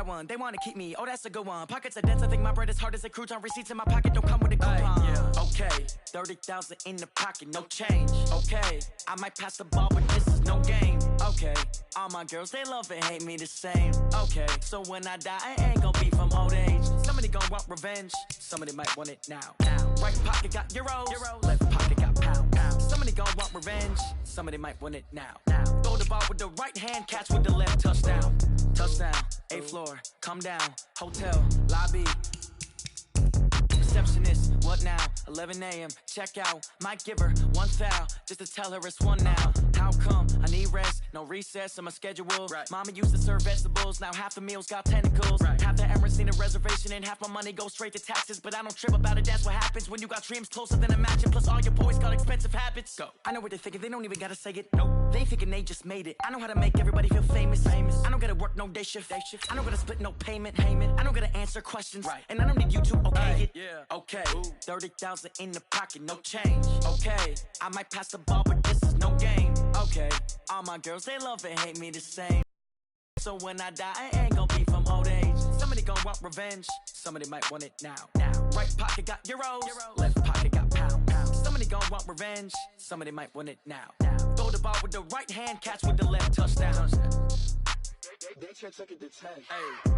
that one. They want to keep me. Oh, that's a good one. Pockets are dense. I think my bread is hard as a crouton. Receipts in my pocket don't come with a coupon. Yeah. Okay, 30,000 in the pocket, no change. Okay, I might pass the ball, but this is no game. Okay, all my girls, they love and hate me the same. Okay, so when I die, I ain't gonna be from old age. Somebody gonna want revenge. Somebody might want it now. Right pocket got euros. Left pocket got pounds. Somebody gonna want revenge. Somebody might want it now. Throw the ball with the right hand, catch with the left. Touchdown. Touchdown. 8th floor. Come down. Hotel. Lobby. Receptionist, what now? 11 a.m. Check out. Might give her one foul just to tell her it's one now. How come? I need rest, no recess in my schedule. Right. Mama used to serve vegetables, now half the meals got tentacles. Right. Half the Emirates need a reservation and half my money goes straight to taxes. But I don't trip about it, that's what happens when you got dreams closer than a match. And plus all your boys got expensive habits. Go. I know what they're thinking, they don't even gotta say it. Nope. They thinking they just made it. I know how to make everybody feel famous. I don't gotta work no day shift. I don't gotta split no payment. I don't gotta answer questions. Right. And I don't need you to okay it. Yeah. Okay, 30,000 in the pocket, no change. Okay, I might pass the ball, but this is no game. Okay, all my girls, they love and hate me the same. So when I die, I ain't gonna be from old age. Somebody gonna want revenge. Somebody might want it now. Right pocket got euros. Left pocket got pounds. Somebody gonna want revenge. Somebody might want it now. Throw the ball with the right hand, catch with the left. Touchdown. They took it to 10. Hey.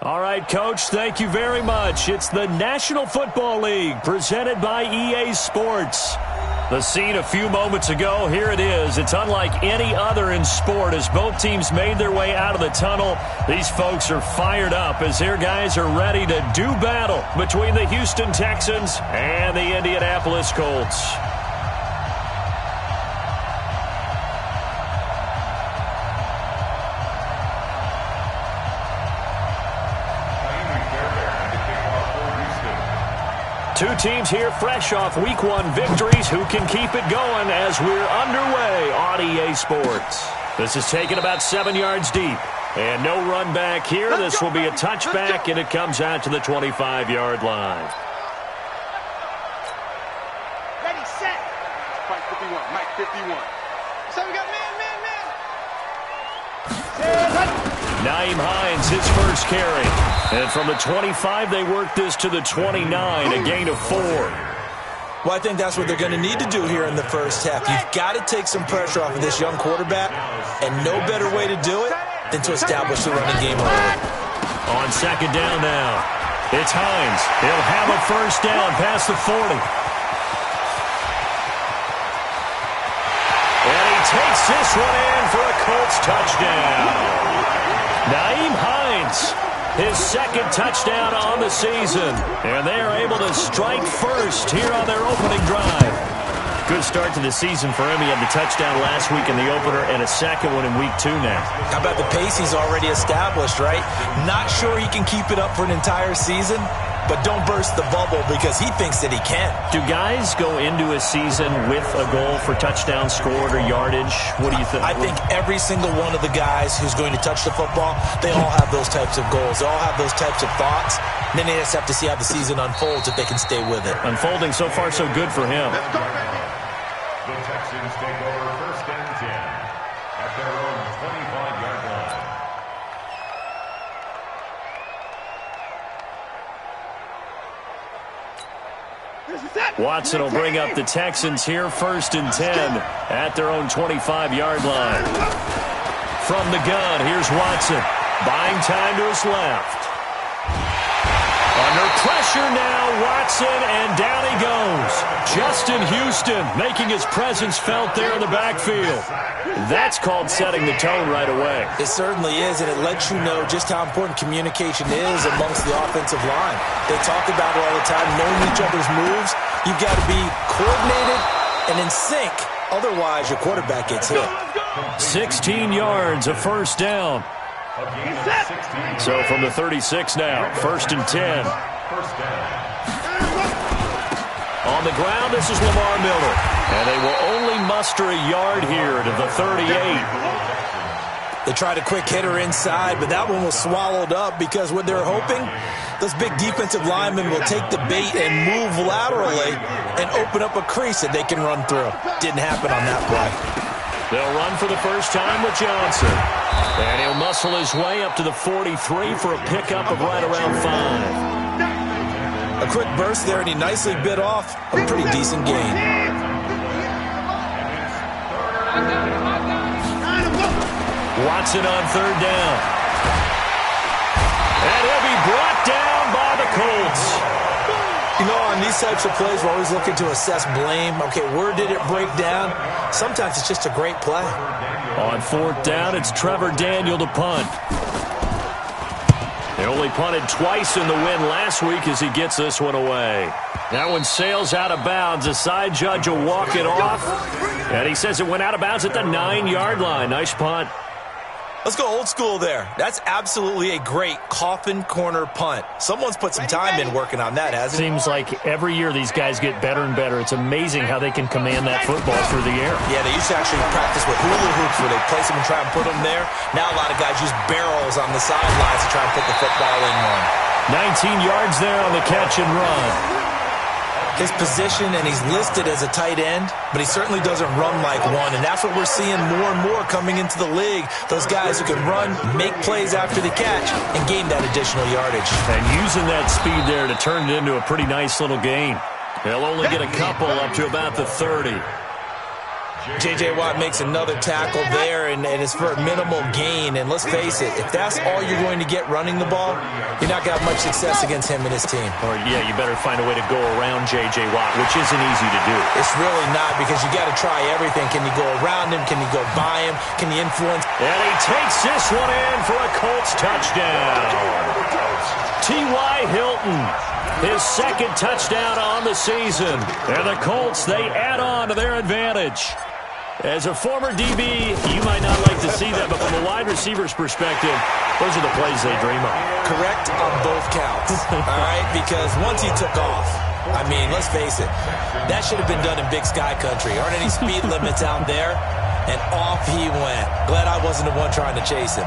All right, Coach, thank you very much. It's the National Football League presented by EA Sports. The scene a few moments ago, here it is. It's unlike any other in sport as both teams made their way out of the tunnel. These folks are fired up as their guys are ready to do battle between the Houston Texans and the Indianapolis Colts. Two teams here fresh off Week 1 victories who can keep it going as we're underway on EA Sports. This is taken about 7 yards deep. And no run back here. This will be a touchback, and it comes out to the 25-yard line. Ready, set. Mike 51, Mike 51. So we got man. Naeem Hines, his first carry. And from the 25, they work this to the 29, a gain of 4. Well, I think that's what they're going to need to do here in the first half. You've got to take some pressure off of this young quarterback, and no better way to do it than to establish the running game early. On second down now, it's Hines. He'll have a first down past the 40. And he takes this one in for a Colts touchdown. Naeem Hines, his second touchdown on the season. And they are able to strike first here on their opening drive. Good start to the season for him. He had the touchdown last week in the opener and a second one in Week 2 now. How about the pace he's already established, right? Not sure he can keep it up for an entire season, but don't burst the bubble because he thinks that he can. Do guys go into a season with a goal for touchdowns scored or yardage? What do you think? I think every single one of the guys who's going to touch the football, they all have those types of goals. They all have those types of thoughts. And then they just have to see how the season unfolds if they can stay with it. Unfolding so far so good for him. The Texans take over first and 10 at their own 25-yard line. Watson will bring up the Texans here first and 10 at their own 25-yard line. From the gun, here's Watson. Buying time to his left. Under pressure now, Watson, and down he goes. Justin Houston making his presence felt there in the backfield. That's called setting the tone right away. It certainly is, and it lets you know just how important communication is amongst the offensive line. They talk about it all the time, knowing each other's moves. You've got to be coordinated and in sync. Otherwise, your quarterback gets hit. 16 yards, a first down. So from the 36 now, first and 10. On the ground, this is Lamar Miller. And they will only muster a yard here to the 38. They tried a quick hitter inside, but that one was swallowed up because what they're hoping, those big defensive linemen will take the bait and move laterally and open up a crease that they can run through. Didn't happen on that play. They'll run for the first time with Johnson. And he'll muscle his way up to the 43 for a pickup of right around 5. A quick burst there, and he nicely bit off a pretty decent gain. Watson on third down. And he'll be brought down by the Colts. You know, on these types of plays, we're always looking to assess blame. Okay, where did it break down? Sometimes it's just a great play. On fourth down, it's Trevor Daniel to punt. They only punted twice in the win last week as he gets this one away. That one sails out of bounds. The side judge will walk it off. And he says it went out of bounds at the 9-yard line. Nice punt. Let's go old school there. That's absolutely a great coffin corner punt. Someone's put some time in working on that, hasn't it? Seems like every year these guys get better and better. It's amazing how they can command that football through the air. Yeah, they used to actually practice with hula hoops where they place them and try and put them there. Now a lot of guys use barrels on the sidelines to try and put the football in one. 19 yards there on the catch and run. His position, and he's listed as a tight end, but he certainly doesn't run like one, and that's what we're seeing more and more coming into the league. Those guys who can run, make plays after the catch, and gain that additional yardage. And using that speed there to turn it into a pretty nice little gain. They'll only get a couple up to about the 30. J.J. Watt makes another tackle there, and it's for a minimal gain. And let's face it, if that's all you're going to get running the ball, you're not going to have much success against him and his team. Or, yeah, you better find a way to go around J.J. Watt, which isn't easy to do. It's really not, because you got to try everything. Can you go around him? Can you go by him? Can you influence? And he takes this one in for a Colts touchdown. T.Y. Hilton, his second touchdown on the season. And the Colts, they add on to their advantage. As a former DB, you might not like to see that, but from a wide receiver's perspective, those are the plays they dream of. Correct on both counts, all right? Because once he took off, I mean, let's face it, that should have been done in Big Sky Country. Aren't any speed limits out there? And off he went. Glad I wasn't the one trying to chase him.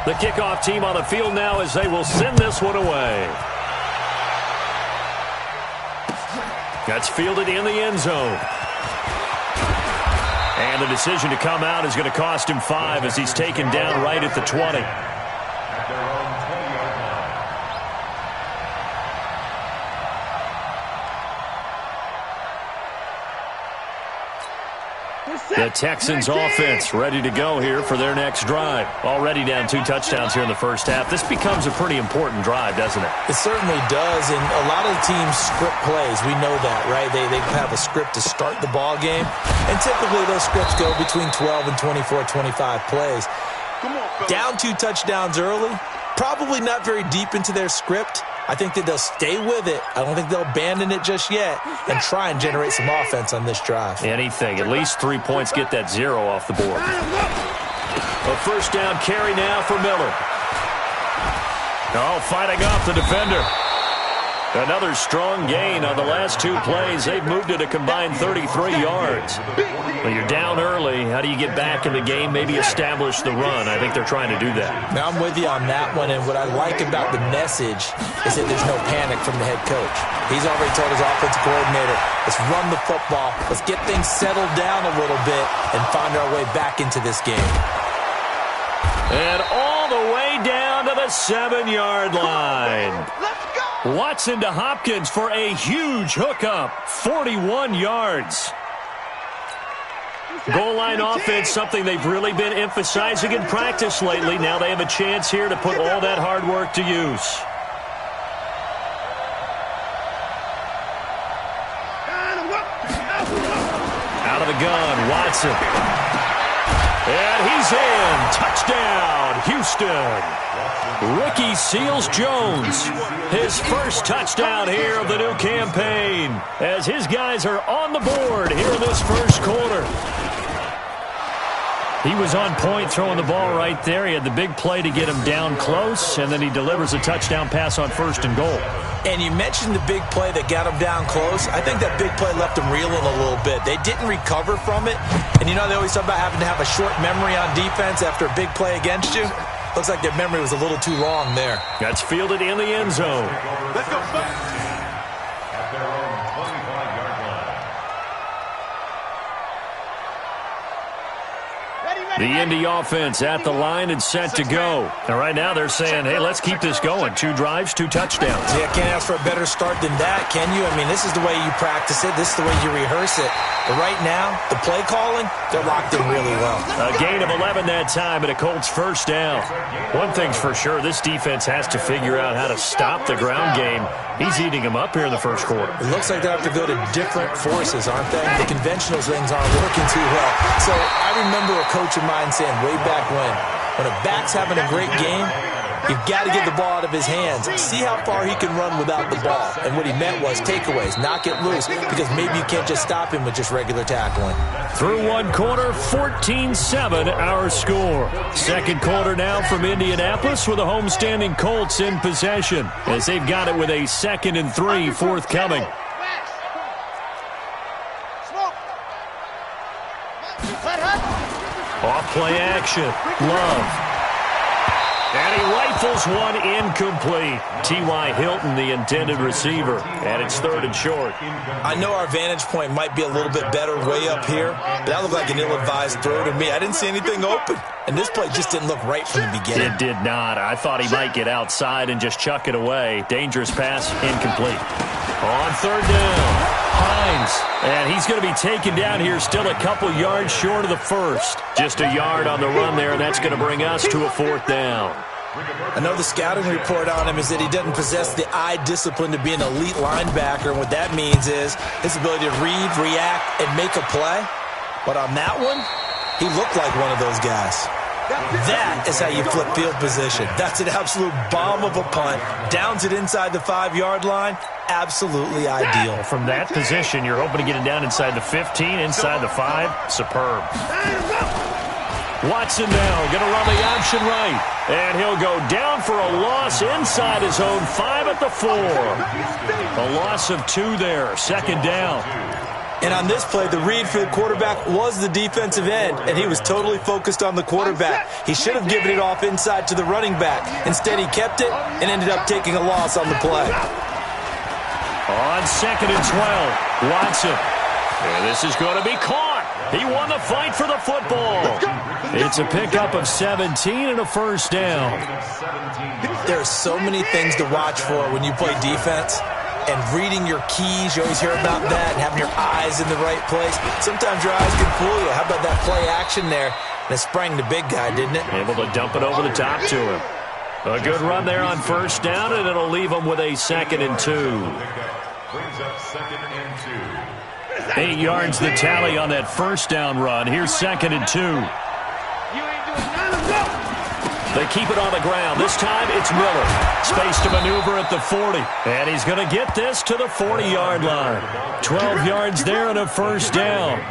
The kickoff team on the field now as they will send this one away. That's fielded in the end zone. And the decision to come out is going to cost him 5 as he's taken down right at the 20. The Texans offense ready to go here for their next drive. Already down 2 touchdowns here in the first half. This becomes a pretty important drive, doesn't it? It certainly does, and a lot of teams script plays. We know that, right? They have a script to start the ball game, and typically those scripts go between 12 and 24, 25 plays. Down 2 touchdowns early, probably not very deep into their script. I think that they'll stay with it. I don't think they'll abandon it just yet and try and generate some offense on this drive. Anything. At least 3 points, get that 0 off the board. A first down carry now for Miller. Oh, fighting off the defender. Another strong gain on the last 2 plays. They've moved it a combined 33 yards. When you're down early, how do you get back in the game, maybe establish the run? I think they're trying to do that. Now, I'm with you on that one, and what I like about the message is that there's no panic from the head coach. He's already told his offensive coordinator, let's run the football, let's get things settled down a little bit and find our way back into this game. And all the way down to the 7-yard line. Watson to Hopkins for a huge hookup, 41 yards. Goal line offense, something they've really been emphasizing in practice lately. Now they have a chance here to put all that hard work to use. Out of the gun, Watson. And he's in. Touchdown, Houston. Ricky Seals-Jones, his first touchdown here of the new campaign, as his guys are on the board here in this first quarter. He was on point throwing the ball right there. He had the big play to get him down close, and then he delivers a touchdown pass on 1st and goal. And you mentioned the big play that got him down close. I think that big play left him reeling a little bit. They didn't recover from it. And you know they always talk about having to have a short memory on defense after a big play against you? Looks like their memory was a little too long there. That's fielded in the end zone. Let's go, son. At their own 25-yard line. The Indy offense at the line and set to go. And right now they're saying, hey, let's keep this going. 2 drives, 2 touchdowns. Yeah, can't ask for a better start than that, can you? I mean, this is the way you practice it. This is the way you rehearse it. But right now, the play calling, they're locked in really well. A gain of 11 that time and a Colts 1st down. One thing's for sure, this defense has to figure out how to stop the ground game. He's eating them up here in the 1st quarter. It looks like they have to go to different forces, aren't they? The conventional things aren't working too well. So I remember a coach of mine saying way back when a back's having a great game, you've got to get the ball out of his hands. See how far he can run without the ball. And what he meant was takeaways, knock it loose, because maybe you can't just stop him with just regular tackling. Through 1 quarter, 14-7 our score. 2nd quarter now from Indianapolis with the homestanding Colts in possession as they've got it with a 2nd and 3 forthcoming. Off play action. Love. And he rifles one incomplete. T.Y. Hilton, the intended receiver. And it's 3rd and short. I know our vantage point might be a little bit better way up here, but that looked like an ill-advised throw to me. I didn't see anything open. And this play just didn't look right from the beginning. It did not. I thought he might get outside and just chuck it away. Dangerous pass, incomplete. On 3rd down, Hines. And he's going to be taken down here still a couple yards short of the 1st. Just a yard on the run there, and that's going to bring us to a 4th down. I know the scouting report on him is that he doesn't possess the eye discipline to be an elite linebacker, and what that means is his ability to read, react, and make a play. But on that one, he looked like one of those guys. That is how you flip field position. That's an absolute bomb of a punt. Downs it inside the 5-yard line. Absolutely ideal. From that position, you're hoping to get it down inside the 15, inside the 5. Superb. Watson now going to run the option right. And he'll go down for a loss inside his own 5 at the 4. A loss of 2 there. 2nd down. And on this play, the read for the quarterback was the defensive end, and he was totally focused on the quarterback. He should have given it off inside to the running back. Instead, he kept it and ended up taking a loss on the play. On 2nd and 12, Watson. And this is going to be caught. He won the fight for the football. It's a pickup of 17 and a 1st down. There are so many things to watch for when you play defense. And reading your keys, you always hear about that, and having your eyes in the right place. Sometimes your eyes can fool you. How about that play action there? And it sprang the big guy, didn't it? Able to dump it over the top to him. A good run there on 1st down, and it'll leave him with a 2nd and 2. Brings up 2nd and 2. 8 yards the tally on that 1st down run. Here's 2nd and 2. They keep it on the ground. This time it's Miller. Space to maneuver at the 40. And he's going to get this to the 40-yard line. 12 yards there and a 1st down.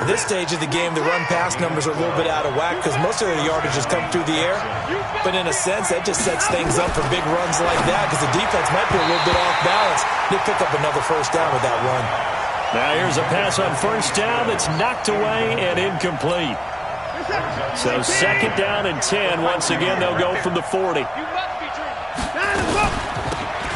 At this stage of the game, the run-pass numbers are a little bit out of whack because most of the yardage has come through the air. But in a sense, that just sets things up for big runs like that because the defense might be a little bit off balance. They pick up another 1st down with that run. Now here's a pass on 1st down that's knocked away and incomplete. So 2nd down and 10. Once again, they'll go from the 40.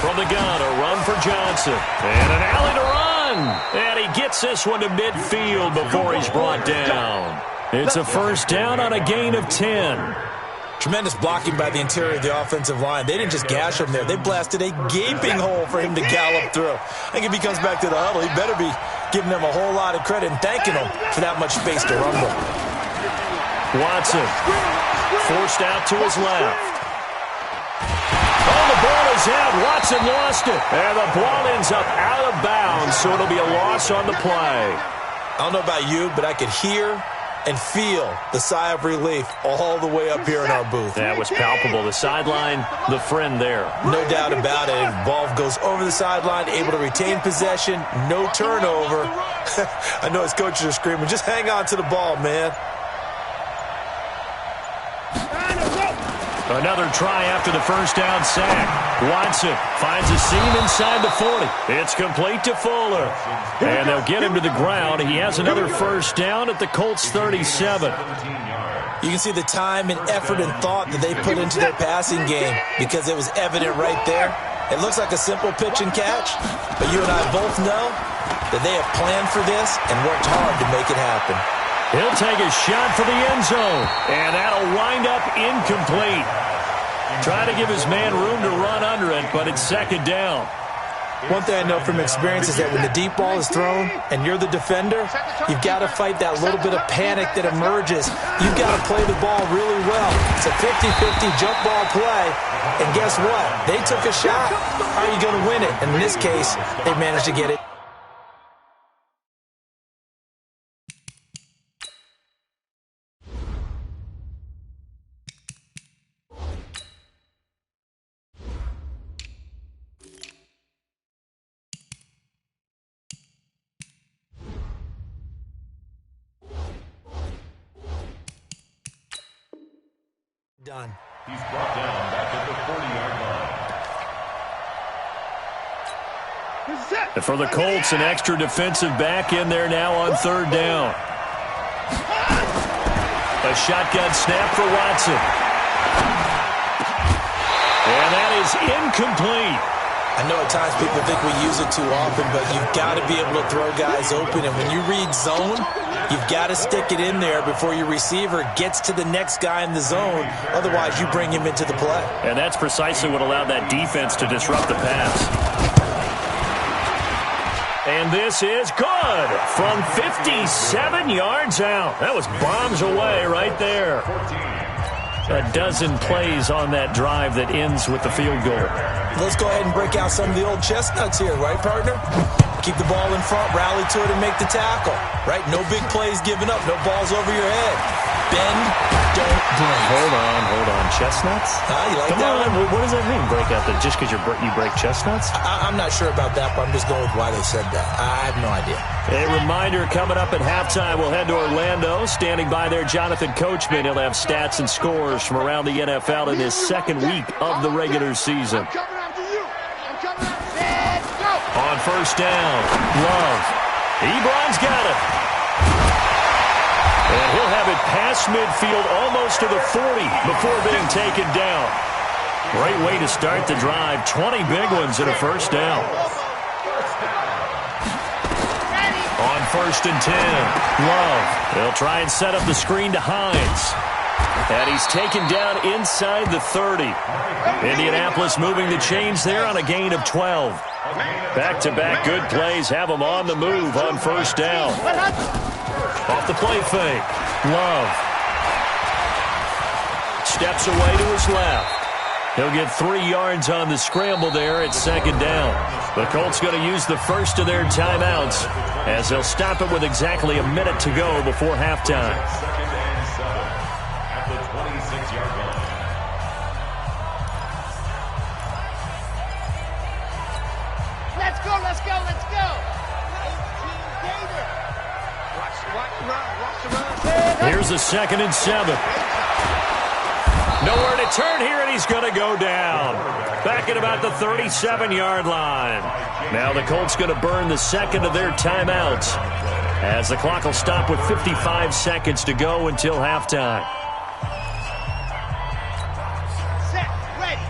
From the gun, a run for Johnson. And an alley to run. And he gets this one to midfield before he's brought down. It's a 1st down on a gain of 10. Tremendous blocking by the interior of the offensive line. They didn't just gash him there. They blasted a gaping hole for him to gallop through. I think if he comes back to the huddle, he better be giving them a whole lot of credit and thanking them for that much space to rumble. Watson forced out to his left. Oh, the ball is out. Watson lost it. And the ball ends up out of bounds, so it'll be a loss on the play. I don't know about you, but I could hear and feel the sigh of relief all the way up here in our booth. That was palpable. The sideline, the friend there. No doubt about it. Ball goes over the sideline, able to retain possession, no turnover. I know his coaches are screaming, just hang on to the ball, man. Another try after the first down sack. Watson finds a seam inside the 40. It's complete to Fuller. And they'll get him to the ground. He has another first down at the Colts 37. You can see the time and effort and thought that they put into their passing game because it was evident right there. It looks like a simple pitch and catch, but you and I both know that they have planned for this and worked hard to make it happen. He'll take a shot for the end zone, and that'll wind up incomplete. Try to give his man room to run under it, but it's second down. One thing I know from experience is that when the deep ball is thrown and you're the defender, you've got to fight that little bit of panic that emerges. You've got to play the ball really well. It's a 50-50 jump ball play, and guess what? They took a shot. How are you going to win it? And in this case, they managed to get it. Done. He's brought down back at the 40-yard line. And for the Colts, an extra defensive back in there now on third down. A shotgun snap for Watson. And that is incomplete. I know at times people think we use it too often, but you've got to be able to throw guys open. And when you read zone, you've got to stick it in there before your receiver gets to the next guy in the zone. Otherwise, you bring him into the play. And that's precisely what allowed that defense to disrupt the pass. And this is good from 57 yards out. That was bombs away right there. A dozen plays on that drive that ends with the field goal. Let's go ahead and break out some of the old chestnuts here, right, partner? Keep the ball in front, rally to it, and make the tackle, right? No big plays given up, no balls over your head. Bend, don't break. Hold on. Chestnuts? You like Come that on. one? What does that mean, break out? Just because you break chestnuts? I'm not sure about that, but I'm just going with why they said that. I have no idea. A reminder, coming up at halftime, we'll head to Orlando. Standing by there, Jonathan Coachman. He'll have stats and scores from around the NFL in his second week of the regular season. On first down, Love. Ebron's got it. And he'll have it past midfield almost to the 40 before being taken down. Great way to start the drive. 20 big ones and a first down. On first and 10, Love. They'll try and set up the screen to Hines. And he's taken down inside the 30. Indianapolis moving the chains there on a gain of 12. Back-to-back good plays have them on the move on first down. Off the play fake, Love. Steps away to his left. He'll get 3 yards on the scramble there at second down. The Colts going to use the first of their timeouts as they'll stop it with exactly a minute to go before halftime. Second and 7 at the 26-yard line. Let's go. Here's a second and 7. Nowhere to turn here, and he's going to go down. Back at about the 37-yard line. Now the Colts going to burn the second of their timeouts as the clock will stop with 55 seconds to go until halftime. Set, ready.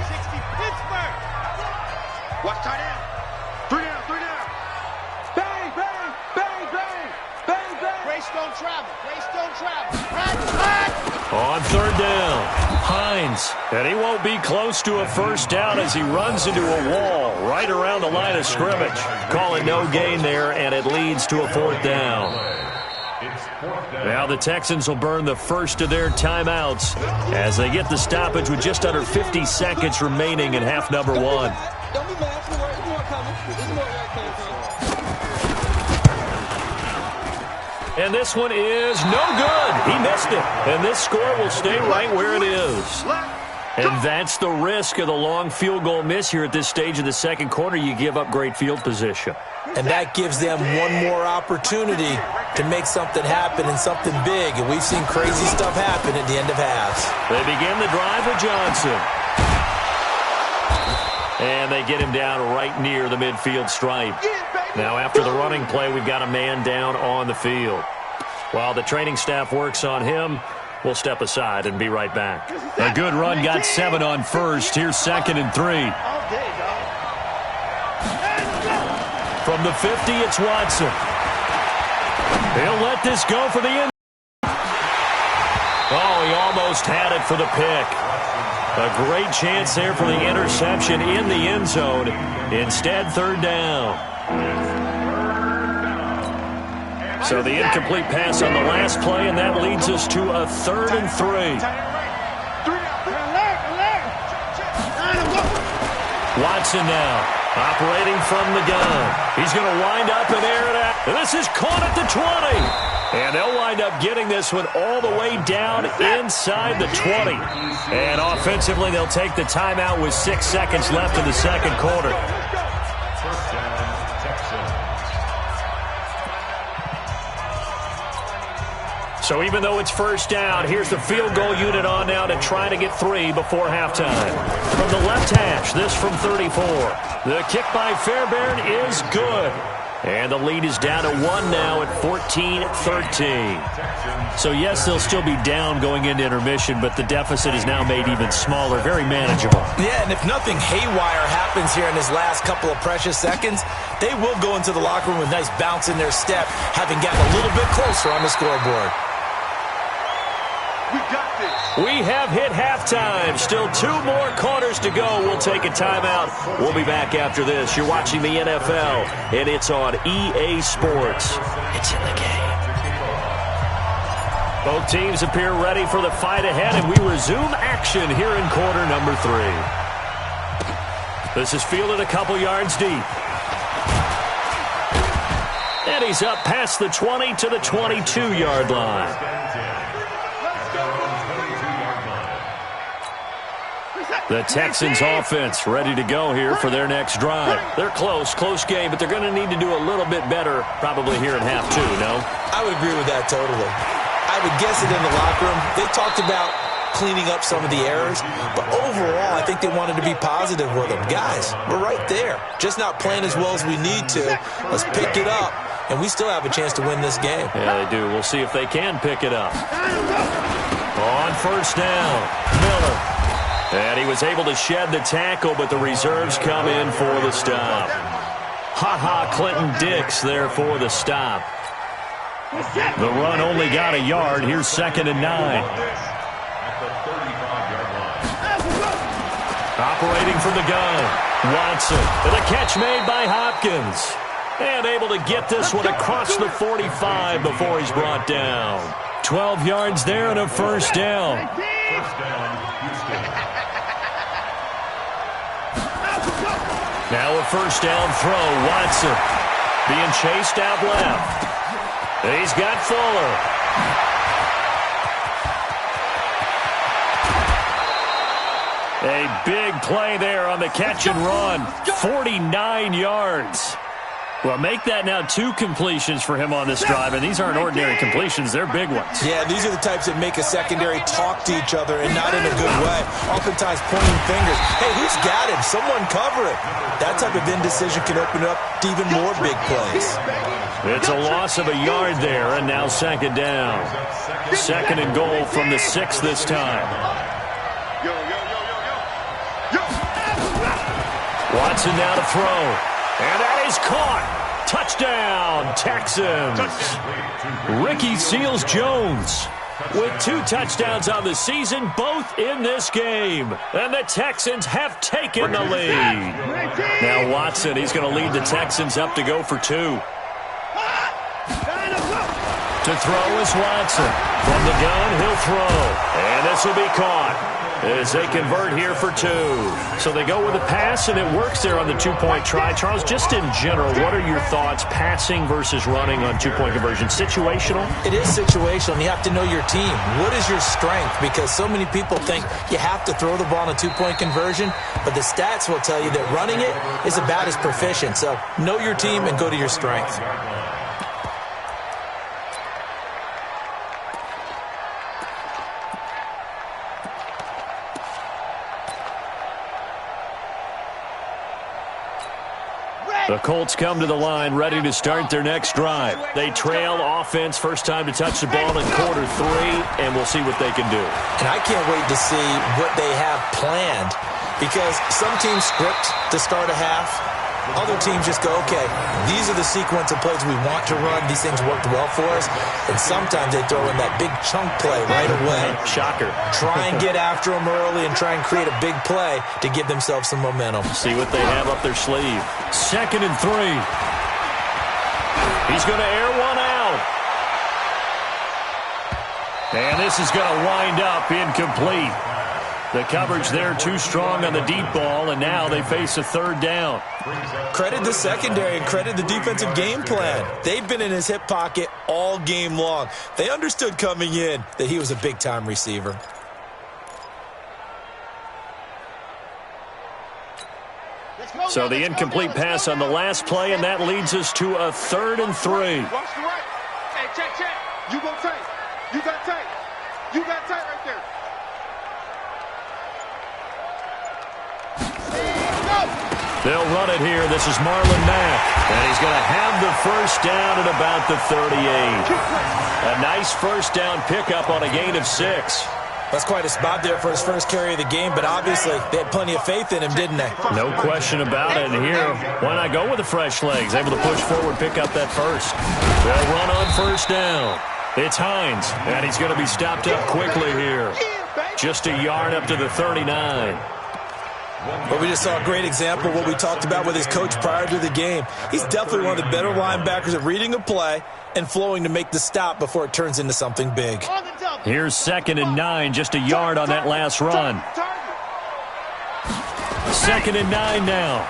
60, Pittsburgh. Watch tight end. 3 down. Bang. Grace don't travel. Right. On third down, Hines. And he won't be close to a first down as he runs into a wall right around the line of scrimmage. Calling no gain there, and it leads to a fourth down. Now the Texans will burn the first of their timeouts as they get the stoppage with just under 50 seconds remaining in half number 1. Don't be mad. There's more coming. There's more where it came from. And this one is no good. He missed it. And this score will stay right where it is. And that's the risk of the long field goal miss here at this stage of the second quarter. You give up great field position. And that gives them one more opportunity to make something happen and something big, and we've seen crazy stuff happen at the end of halves. They begin the drive with Johnson. And they get him down right near the midfield stripe. Now, after the running play, we've got a man down on the field. While the training staff works on him, we'll step aside and be right back. A good run, got 7 on first. Here's 2nd and 3. From the 50, it's Watson. He'll let this go for the end. Oh, he almost had it for the pick. A great chance there for the interception in the end zone. Instead, 3rd down. So the incomplete pass on the last play, and that leads us to a 3rd and 3. Watson now, operating from the gun. He's going to wind up and air it out. And this is caught at the 20. And they'll wind up getting this one all the way down inside the 20. And offensively, they'll take the timeout with 6 seconds left in the second quarter. First down, Texans. So even though it's 1st down, here's the field goal unit on now to try to get 3 before halftime. From the left hash, this from 34. The kick by Fairbairn is good. And the lead is down to 1 now at 14-13. So, yes, they'll still be down going into intermission, but the deficit is now made even smaller, very manageable. Yeah, and if nothing haywire happens here in his last couple of precious seconds, they will go into the locker room with nice bounce in their step, having gotten a little bit closer on the scoreboard. We got this. We have hit halftime. Still 2 more quarters to go. We'll take a timeout. We'll be back after this. You're watching the NFL, and it's on EA Sports. It's in the game. Both teams appear ready for the fight ahead, and we resume action here in quarter number 3. This is fielded a couple yards deep. And he's up past the 20 to the 22-yard line. The Texans offense ready to go here for their next drive. They're close game, but they're going to need to do a little bit better probably here in half 2, no? I would agree with that totally. I would guess it in the locker room. They talked about cleaning up some of the errors, but overall, I think they wanted to be positive with them. Guys, we're right there. Just not playing as well as we need to. Let's pick it up, and we still have a chance to win this game. Yeah, they do. We'll see if they can pick it up. On 1st down, Miller. And he was able to shed the tackle, but the reserves come in for the stop. Clinton Dix there for the stop. The run only got a yard. Here's 2nd and 9. Operating from the gun, Watson. And a catch made by Hopkins. And able to get this one across the 45 before he's brought down. 12 yards there and a 1st down. First down, Houston. Now a 1st down throw, Watson being chased out left. He's got Fuller. A big play there on the catch and run, 49 yards. Well, make that now 2 completions for him on this drive, and these aren't ordinary completions. They're big ones. Yeah, these are the types that make a secondary talk to each other and not in a good way. Oftentimes pointing fingers. Hey, who's got him? Someone cover it. That type of indecision can open up to even more big plays. It's a loss of a yard there, and now 2nd down. 2nd and goal from the 6 this time. Watson now to throw. And that is caught. Touchdown, Texans. Ricky Seals-Jones with 2 touchdowns on the season, both in this game. And the Texans have taken the lead. Now Watson, he's going to lead the Texans up to go for 2. To throw is Watson. From the gun, he'll throw. And this will be caught as they convert here for 2. So they go with a pass, and it works there on the 2-point try. Charles, just in general, what are your thoughts, passing versus running on 2-point conversion? Situational? It is situational, and you have to know your team. What is your strength? Because so many people think you have to throw the ball on a 2-point conversion, but the stats will tell you that running it is about as proficient. So know your team and go to your strength. The Colts come to the line ready to start their next drive. They trail offense, first time to touch the ball in quarter 3, and we'll see what they can do. And I can't wait to see what they have planned, because some teams script to start a half. Other teams just go, okay, these are the sequence of plays we want to run. These things worked well for us. And sometimes they throw in that big chunk play right away. Shocker. Try and get after them early and try and create a big play to give themselves some momentum. See what they have up their sleeve. 2nd and 3. He's going to air one out. And this is going to wind up incomplete. The coverage there too strong on the deep ball, and now they face a 3rd down. Credit the secondary and credit the defensive game plan. They've been in his hip pocket all game long. They understood coming in that he was a big-time receiver. So the incomplete pass on the last play, and that leads us to a 3rd and 3. Watch the right. Hey, check. You go tight. You got tight. You got tight right there. They'll run it here. This is Marlon Mack, and he's going to have the first down at about the 38. A nice first down pickup on a gain of 6. That's quite a spot there for his first carry of the game, but obviously they had plenty of faith in him, didn't they? No question about it. And here, why not go with the fresh legs? Able to push forward, pick up that first. They'll run on first down. It's Hines, and he's going to be stopped up quickly here. Just a yard up to the 39. But we just saw a great example of what we talked about with his coach prior to the game. He's definitely one of the better linebackers at reading a play and flowing to make the stop before it turns into something big. Here's 2nd and 9, just a yard on that last run. 2nd and 9 now.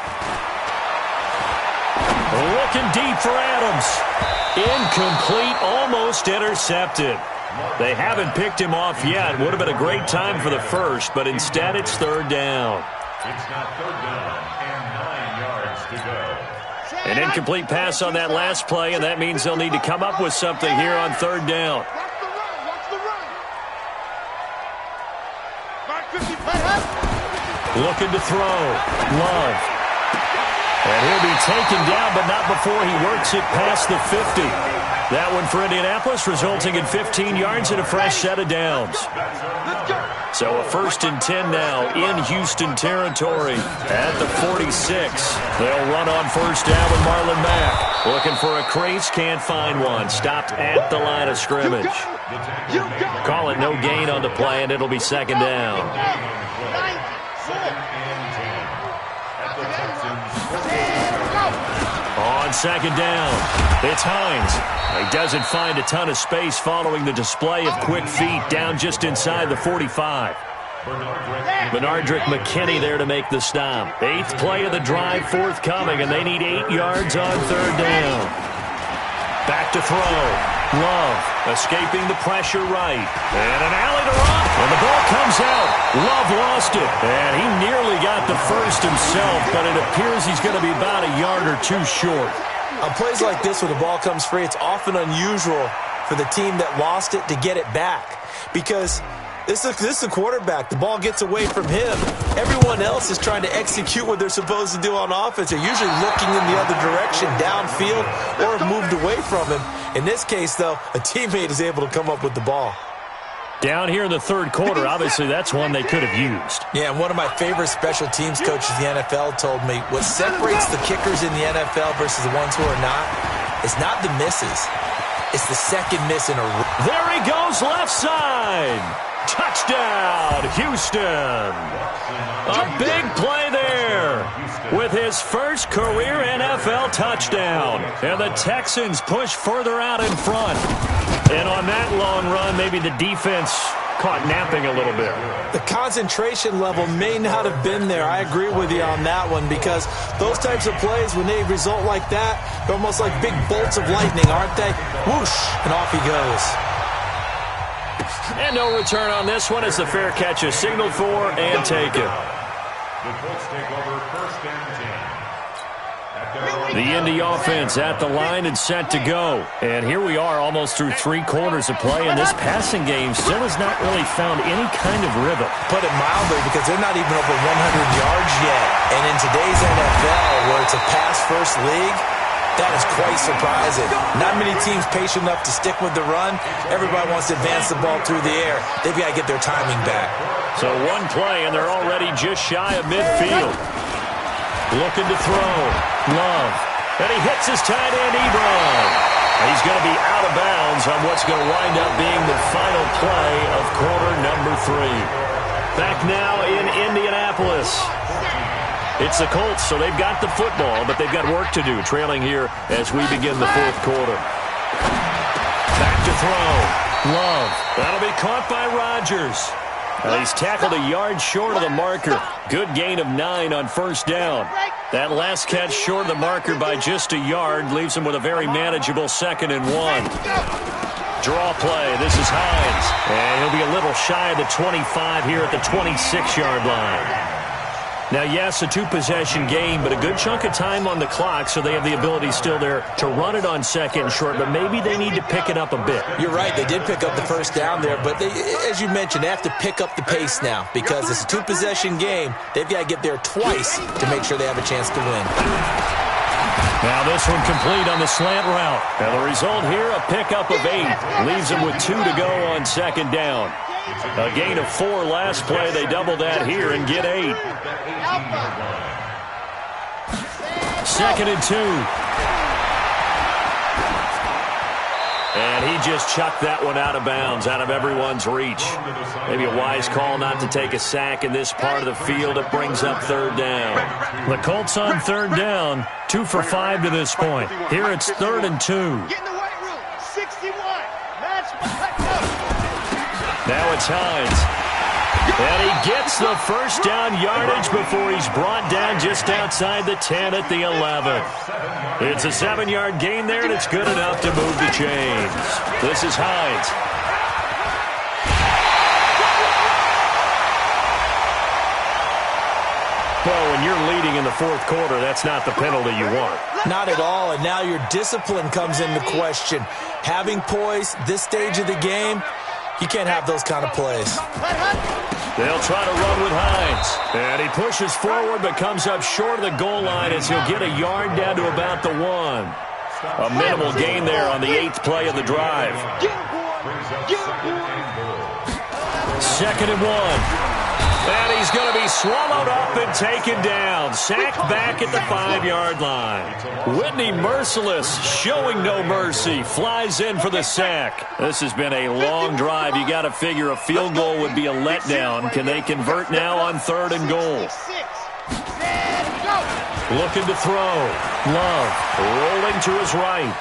Looking deep for Adams. Incomplete, almost intercepted. They haven't picked him off yet. Would have been a great time for the first, but instead it's 3rd down. It's now 3rd down and 9 yards to go. An incomplete pass on that last play, and that means they'll need to come up with something here on 3rd down. Looking to throw. Love. And he'll be taken down, but not before he works it past the 50. That one for Indianapolis, resulting in 15 yards and a fresh set of downs. So a 1st and 10 now in Houston territory at the 46. They'll run on first down with Marlon Mack. Looking for a crease, can't find one. Stopped at the line of scrimmage. Call it no gain on the play, and it'll be 2nd down. On 2nd down, it's Hines. He doesn't find a ton of space following the display of quick feet down just inside the 45. Benardrick McKinney there to make the stop. 8th play of the drive forthcoming, and they need 8 yards on 3rd down. Back to throw. Love escaping the pressure right. And an alley to run. And the ball comes out. Love lost it. And he nearly got the first himself, but it appears he's going to be about a yard or 2 short. On plays like this where the ball comes free, it's often unusual for the team that lost it to get it back. Because this is a quarterback. The ball gets away from him. Everyone else is trying to execute what they're supposed to do on offense. They're usually looking in the other direction, downfield, or have moved away from him. In this case, though, a teammate is able to come up with the ball. Down here in the 3rd quarter, obviously that's one they could have used. Yeah, and one of my favorite special teams coaches in the NFL told me what separates the kickers in the NFL versus the ones who are not is not the misses. It's the second miss in a row. There he goes, left side. Touchdown, Houston. A big play there with his first career NFL touchdown. And the Texans push further out in front. And on that long run, maybe the defense caught napping a little bit. The concentration level may not have been there. I agree with you on that one, because those types of plays, when they result like that, they're almost like big bolts of lightning, aren't they? Whoosh, and off he goes. And no return on this one as the fair catch is signaled for and taken. The Colts take over 1st and 10 at The Indy offense at the line and set to go. And here we are almost through 3 quarters of play, and this passing game still has not really found any kind of rhythm. Put it mildly, because they're not even over 100 yards yet. And in today's NFL, where it's a pass-first league, that is quite surprising. Not many teams patient enough to stick with the run. Everybody wants to advance the ball through the air. They've got to get their timing back. So one play, and they're already just shy of midfield. Looking to throw. Love. And he hits his tight end, Ebron. He's going to be out of bounds on what's going to wind up being the final play of quarter number 3. Back now in Indianapolis. It's the Colts, so they've got the football, but they've got work to do, trailing here as we begin the 4th quarter. Back to throw. Love. That'll be caught by Rodgers. He's tackled a yard short of the marker. Good gain of 9 on first down. That last catch short of the marker by just a yard leaves him with a very manageable 2nd and 1. Draw play. This is Hines. And he'll be a little shy of the 25 here at the 26-yard line. Now, yes, a 2-possession game, but a good chunk of time on the clock, so they have the ability still there to run it on 2nd and short, but maybe they need to pick it up a bit. You're right. They did pick up the first down there, but they, as you mentioned, they have to pick up the pace now because it's a 2-possession game. They've got to get there twice to make sure they have a chance to win. Now this one complete on the slant route. Now the result here, a pickup of 8. Leaves them with 2 to go on 2nd down. A gain of 4 last play. They double that here and get 8. 2nd and 2. And he just chucked that one out of bounds, out of everyone's reach. Maybe a wise call not to take a sack in this part of the field. It brings up 3rd down. The Colts on 3rd down, 2 for 5 to this point. Here it's 3rd and 2. Get in the weight room. 61. Match. Now it's Hines. And he gets the first down yardage before he's brought down just outside the 10 at the 11. It's a 7-yard gain there, and it's good enough to move the chains. This is Hines. Well, when you're leading in the 4th quarter, that's not the penalty you want. Not at all, and now your discipline comes into question. Having poise this stage of the game, you can't have those kind of plays. They'll try to run with Hines. And he pushes forward but comes up short of the goal line as he'll get a yard down to about the 1. A minimal gain there on the 8th play of the drive. 2nd and 1. And he's going to be swallowed up and taken down. Sacked back at the 5-yard line. Whitney Merciless, showing no mercy, flies in for the sack. This has been a long drive. You got to figure a field goal would be a letdown. Can they convert now on 3rd and goal? Looking to throw. Love rolling to his right.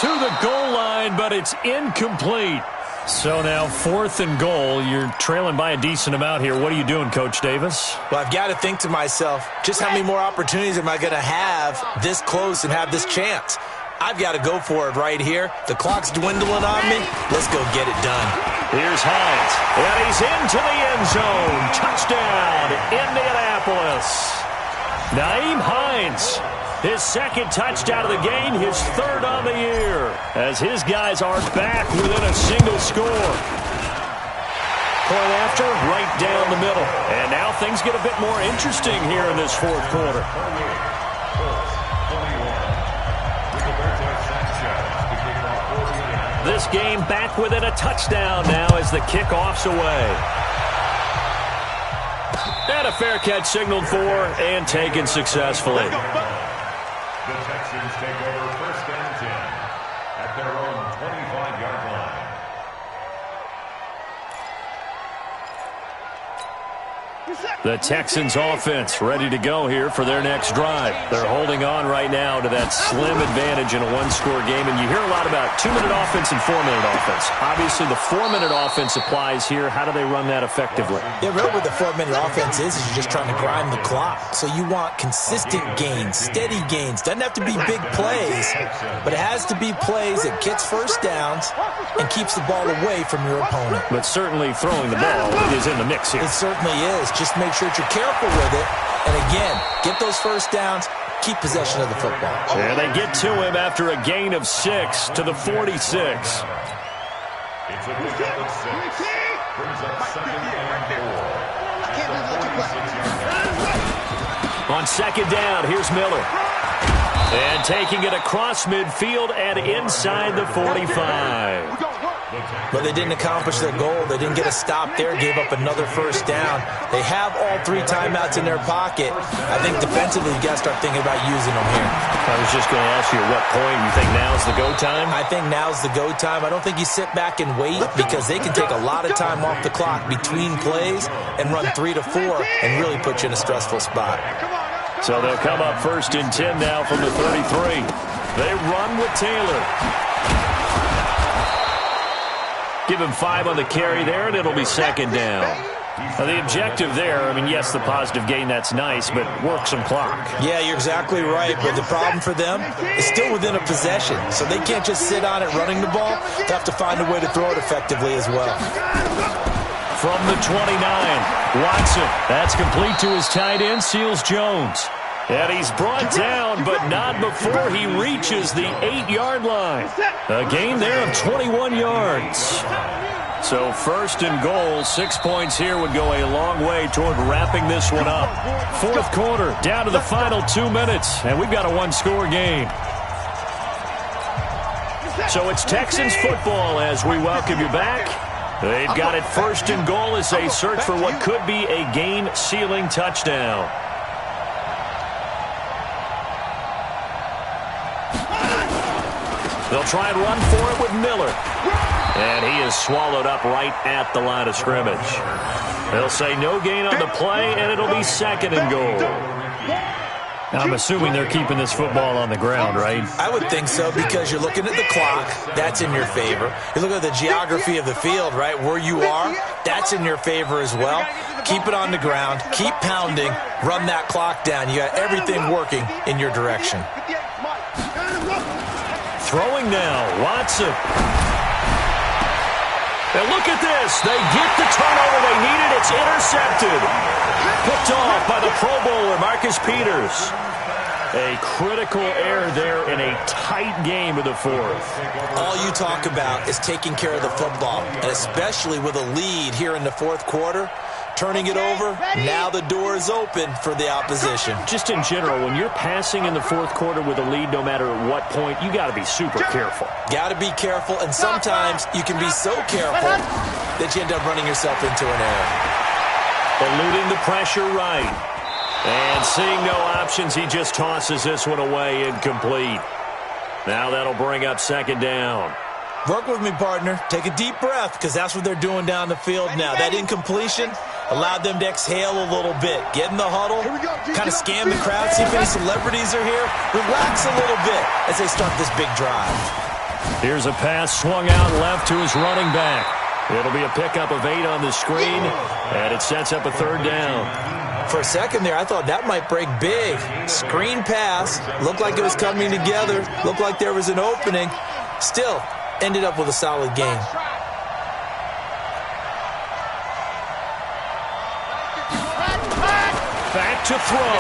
To the goal line, but it's incomplete. So now 4th and goal. You're trailing by a decent amount here. What are you doing, Coach Davis? Well, I've got to think to myself, just how many more opportunities am I going to have this close and have this chance? I've got to go for it right here. The clock's dwindling on me. Let's go get it done. Here's Hines. And he's into the end zone. Touchdown, Indianapolis. Nyheim Hines. His 2nd touchdown of the game, his 3rd on the year, as his guys are back within a single score. Point after, right down the middle. And now things get a bit more interesting here in this 4th quarter. This game back within a touchdown now as the kickoff's away. And a fair catch signaled for and taken successfully. The Texans take over 1st and 10 at their own 25-yard line. The Texans offense ready to go here for their next drive. They're holding on right now to that slim advantage in a 1-score game. And you hear a lot about 2-minute offense and 4-minute offense. Obviously, the 4-minute offense applies here. How do they run that effectively? Yeah, really what the 4-minute offense is you're just trying to grind the clock. So you want consistent gains, steady gains. Doesn't have to be big plays, but it has to be plays that gets first downs and keeps the ball away from your opponent. But certainly throwing the ball is in the mix here. It certainly is. Just make sure that you're careful with it. And again, get those first downs, keep possession of the football. And they get to him after a gain of 6 to the 46. It's a pickup of 6. Brings up 2nd and 4. On 2nd down, here's Miller. And taking it across midfield and inside the 45. But they didn't accomplish their goal. They didn't get a stop there, gave up another 1st down. They have all 3 timeouts in their pocket. I think defensively you got to start thinking about using them here. I was just going to ask you at what point you think now's the go time? I think now's the go time. I don't think you sit back and wait because they can take a lot of time off the clock between plays and run 3 to 4 and really put you in a stressful spot. So they'll come up 1st and 10 now from the 33. They run with Taylor. Give him 5 on the carry there, and it'll be 2nd down. Now, the objective there, I mean, yes, the positive gain, that's nice, but work some clock. Yeah, you're exactly right, but the problem for them is still within a possession, so they can't just sit on it running the ball. They have to find a way to throw it effectively as well. From the 29, Watson. That's complete to his tight end, Seals-Jones. And he's brought down, but not before he reaches the 8-yard line. A gain there of 21 yards. So 1st and goal, 6 points here would go a long way toward wrapping this one up. 4th quarter, down to the final 2 minutes, and we've got a 1-score game. So it's Texans football as we welcome you back. They've got it 1st and goal as they search for what could be a game-sealing touchdown. They'll try and run for it with Miller. And he is swallowed up right at the line of scrimmage. They'll say no gain on the play, and it'll be 2nd and goal. I'm assuming they're keeping this football on the ground, right? I would think so because you're looking at the clock. That's in your favor. You look at the geography of the field, right? Where you are, that's in your favor as well. Keep it on the ground. Keep pounding. Run that clock down. You got everything working in your direction. Throwing now, Watson. And look at this. They get the turnover they needed. It's intercepted. Picked off by the Pro Bowler, Marcus Peters. A critical error there in a tight game of the 4th. All you talk about is taking care of the football, and especially with a lead here in the 4th quarter. Turning it over, now the door is open for the opposition. Just in general, when you're passing in the 4th quarter with a lead, no matter at what point, you got to be super careful. Got to be careful, and sometimes you can be so careful that you end up running yourself into an error. Eluding the pressure right. And seeing no options, he just tosses this one away incomplete. Now that'll bring up 2nd down. Work with me, partner. Take a deep breath, because that's what they're doing down the field now. That incompletion allowed them to exhale a little bit. Get in the huddle, kind of scan the crowd, see if any celebrities are here. Relax a little bit as they start this big drive. Here's a pass swung out left to his running back. It'll be a pickup of 8 on the screen, and it sets up a 3rd down. For a second there, I thought that might break big. Screen pass, looked like it was coming together, looked like there was an opening. Still, ended up with a solid game. Back to throw.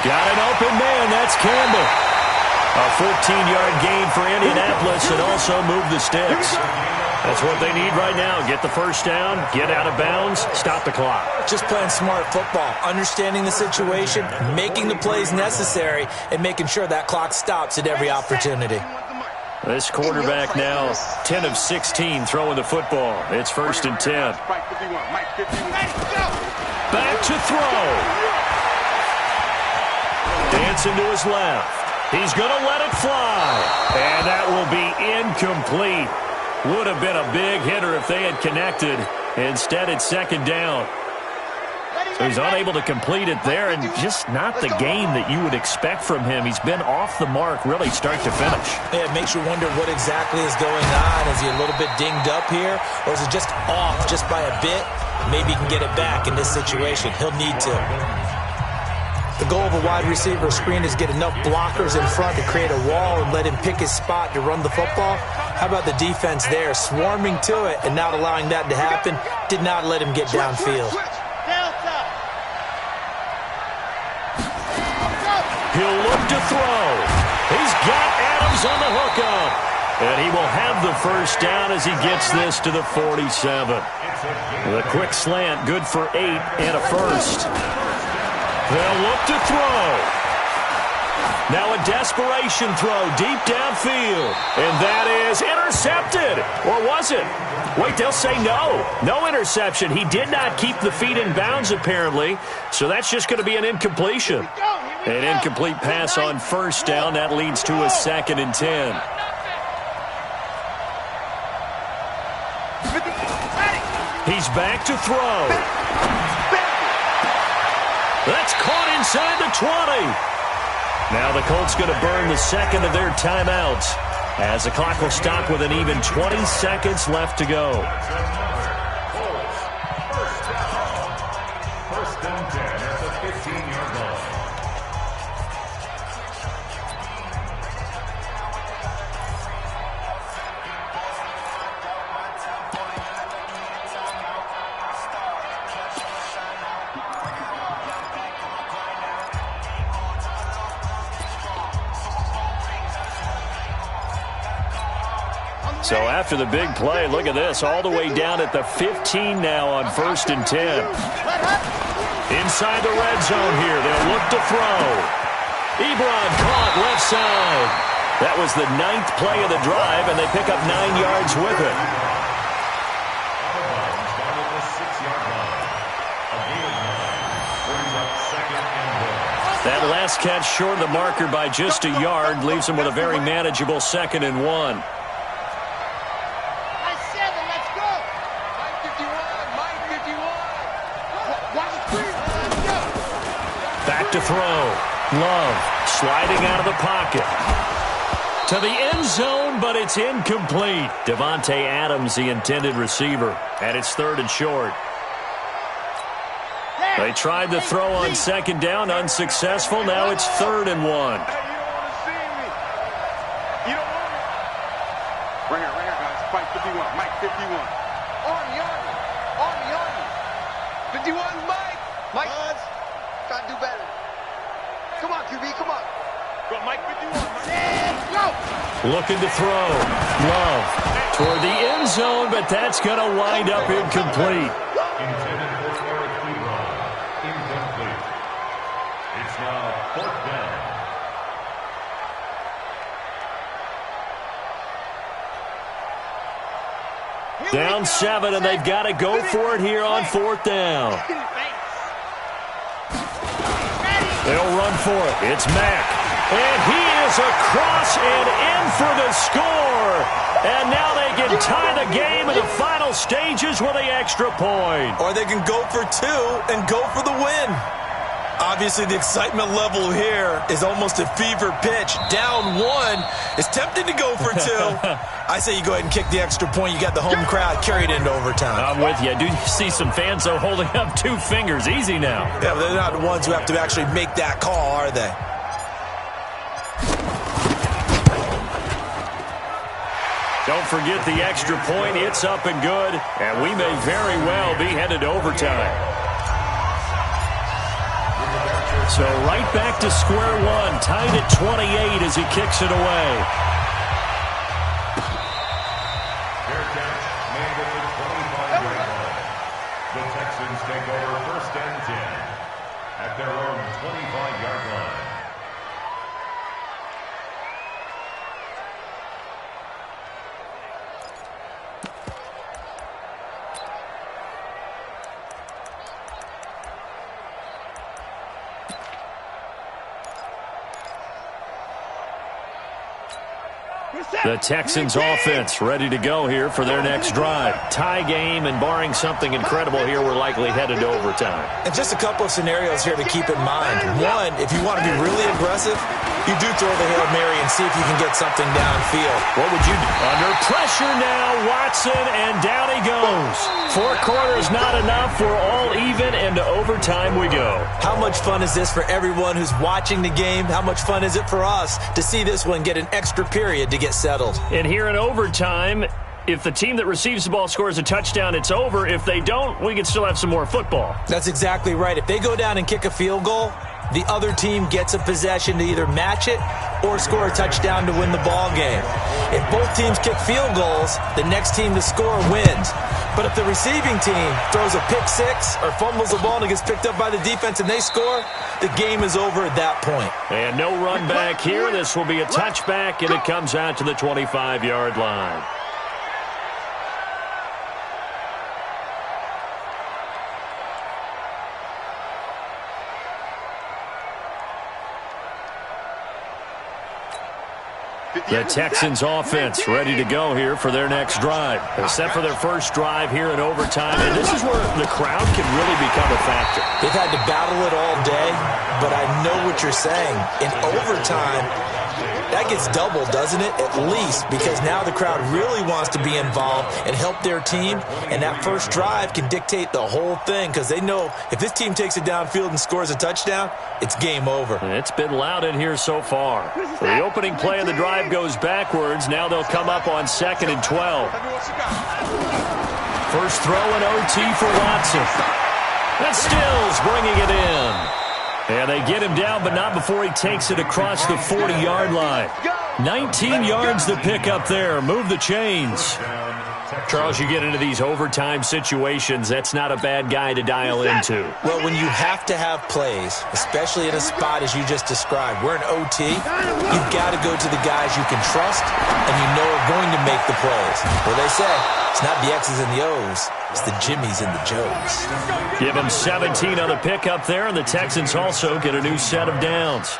Got an open man. That's Campbell. A 14-yard gain for Indianapolis and also move the sticks. That's what they need right now. Get the 1st down, get out of bounds, stop the clock. Just playing smart football, understanding the situation, making the plays necessary, and making sure that clock stops at every opportunity. This quarterback now 10 of 16 throwing the football. It's 1st and 10. Back to throw. Dancing to his left. He's going to let it fly. And that will be incomplete. Would have been a big hitter if they had connected. Instead, it's 2nd down. So he's unable to complete it there, and just not the game that you would expect from him. He's been off the mark, really, start to finish. Yeah, it makes you wonder what exactly is going on. Is he a little bit dinged up here, or is it just off just by a bit? Maybe he can get it back in this situation. He'll need to. The goal of a wide receiver screen is get enough blockers in front to create a wall and let him pick his spot to run the football. How about the defense there, swarming to it and not allowing that to happen? Did not let him get downfield. to throw. He's got Adams on the hookup. And he will have the first down as he gets this to the 47. The quick slant, good for 8 and a first. They'll look to throw. Now a desperation throw deep downfield. And that is intercepted. Or was it? Wait, they'll say no. No interception. He did not keep the feet in bounds, apparently. So that's just going to be an incompletion. An incomplete pass on first down. That leads to a 2nd and 10. He's back to throw. That's caught inside the 20. Now the Colts going to burn the second of their timeouts as the clock will stop with an even 20 seconds left to go. First and 10 at the 15-yard line. So after the big play, look at this, all the way down at the 15 now on 1st and 10. Inside the red zone here, they'll look to throw. Ebron caught left side. That was the 9th play of the drive, and they pick up 9 yards with it. That last catch short of the marker by just a yard leaves them with a very manageable 2nd and 1. Back to throw. Love sliding out of the pocket. To the end zone, but it's incomplete. Devontae Adams, the intended receiver. And it's 3rd and short. They tried to throw on 2nd down, unsuccessful. Now it's 3rd and 1. Right here, guys. Fight 51. Mike 51. Army. 51, Mike. Mike. Try to do better. Come on, QB, come on. Go, Mike 51. Go! Looking to throw. Love toward the end zone, but that's going to wind up incomplete. Intended for Eric Ebron. Incomplete. It's now 4th down. Down 7, and they've got to go for it here on 4th down. They'll run for it. It's Mack. And he is across and in for the score. And now they can tie the game in the final stages with the extra point. Or they can go for 2 and go for the win. Obviously, the excitement level here is almost a fever pitch. Down 1. It's tempting to go for 2. I say you go ahead and kick the extra point. You got the home crowd carried into overtime. I'm with you. I do see some fans, though, holding up 2 fingers. Easy now. Yeah, but they're not the ones who have to actually make that call, are they? Don't forget the extra point. It's up and good. And we may very well be headed to overtime. So right back to square one, tied at 28 as he kicks it away. Fair catch made at the 25-yard line. The Texans take over 1st and 10 at their own 25-yard line. The Texans offense ready to go here for their next drive. Tie game, and barring something incredible here, we're likely headed to overtime. And just a couple of scenarios here to keep in mind. One, if you want to be really aggressive, you do throw the Hail Mary and see if you can get something downfield. What would you do? Under pressure now, Watson, and down he goes. 4 quarters not enough. We're all even, and to overtime we go. How much fun is this for everyone who's watching the game? How much fun is it for us to see this one get an extra period to get settled? And here in overtime, if the team that receives the ball scores a touchdown, it's over. If they don't, we can still have some more football. That's exactly right. If they go down and kick a field goal, the other team gets a possession to either match it or score a touchdown to win the ball game. If both teams kick field goals, the next team to score wins. But if the receiving team throws a pick six or fumbles the ball and it gets picked up by the defense and they score, the game is over at that point. And no run back here. This will be a touchback, and it comes out to the 25-yard line. The Texans offense ready to go here for their next drive. They're set for their first drive here in overtime, and this is where the crowd can really become a factor. They've had to battle it all day, but I know what you're saying. In overtime, that gets doubled, doesn't it? At least, because now the crowd really wants to be involved and help their team, and that first drive can dictate the whole thing because they know if this team takes it downfield and scores a touchdown, it's game over. And it's been loud in here so far. The opening play of the drive goes backwards. Now they'll come up on 2nd and 12. First throw in OT for Watson. That's Stills bringing it in. And they get him down, but not before he takes it across the 40-yard line. 19 yards to pick up there. Move the chains. Charles, you get into these overtime situations, that's not a bad guy to dial into. Well, when you have to have plays, especially in a spot as you just described, we're in OT, you've got to go to the guys you can trust and you know are going to make the plays. Well, they say it's not the X's and the O's, it's the Jimmies and the Joes. Give him 17 on the pickup there, and the Texans also get a new set of downs.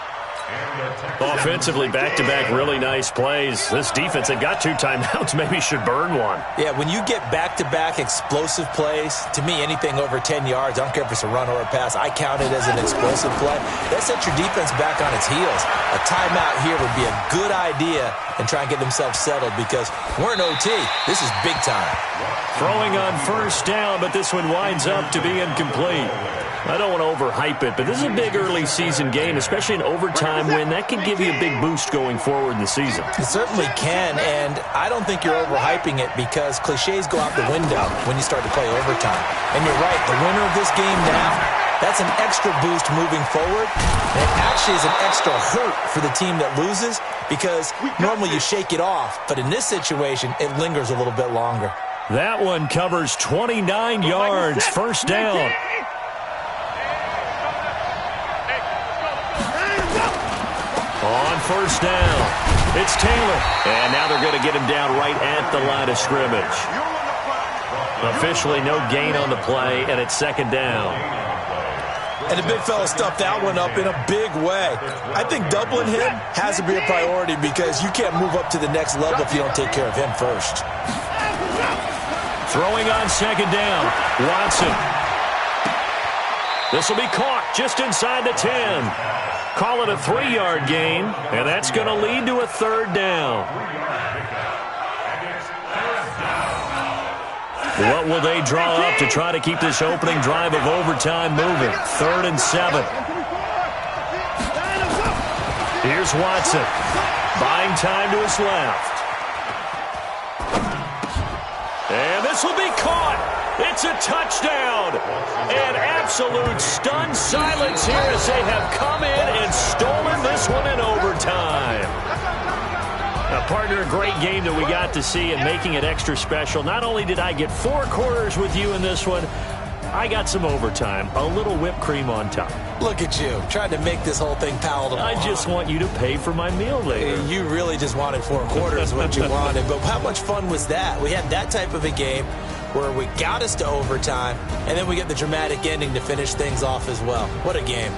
Offensively, back-to-back really nice plays. This defense, they got 2 timeouts, maybe should burn one. Yeah, when you get back-to-back explosive plays, to me, anything over 10 yards, I don't care if it's a run or a pass, I count it as an explosive play. That sets your defense back on its heels. A timeout here would be a good idea and try and get themselves settled because we're in OT. This is big time. Throwing on first down, but this one winds up to be incomplete. I don't want to overhype it, but this is a big early season game, especially an overtime win. That can give you a big boost going forward in the season. It certainly can, and I don't think you're overhyping it because cliches go out the window when you start to play overtime. And you're right, the winner of this game now, that's an extra boost moving forward. And it actually is an extra hurt for the team that loses because normally you shake it off, but in this situation, it lingers a little bit longer. That one covers 29 yards, first down. On first down, it's Taylor. And now they're going to get him down right at the line of scrimmage. Officially no gain on the play, and it's 2nd down. And the big fella stuffed that one up in a big way. I think doubling him has to be a priority because you can't move up to the next level if you don't take care of him first. Throwing on 2nd down, Watson. This will be caught just inside the 10. Call it a 3-yard gain, and that's going to lead to a 3rd down. What will they draw up to try to keep this opening drive of overtime moving? 3rd and 7. Here's Watson, buying time to his left. And this will be caught. It's a touchdown. And absolute stunned silence here as they have come in and stolen this one in overtime. Now, partner, a great game that we got to see and making it extra special. Not only did I get 4 quarters with you in this one, I got some overtime, a little whipped cream on top. Look at you, trying to make this whole thing palatable. I just want you to pay for my meal later. You really just wanted 4 quarters, what you wanted. But how much fun was that? We had that type of a game where we got us to overtime, and then we get the dramatic ending to finish things off as well. What a game.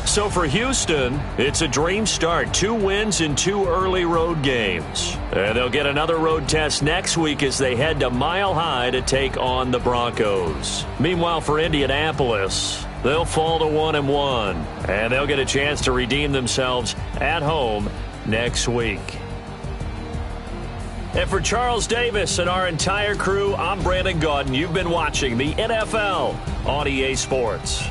So for Houston, it's a dream start. 2 wins in 2 early road games. And they'll get another road test next week as they head to Mile High to take on the Broncos. Meanwhile, for Indianapolis, they'll fall to 1-1. And they'll get a chance to redeem themselves at home next week. And for Charles Davis and our entire crew, I'm Brandon Gaudin. You've been watching the NFL on EA Sports.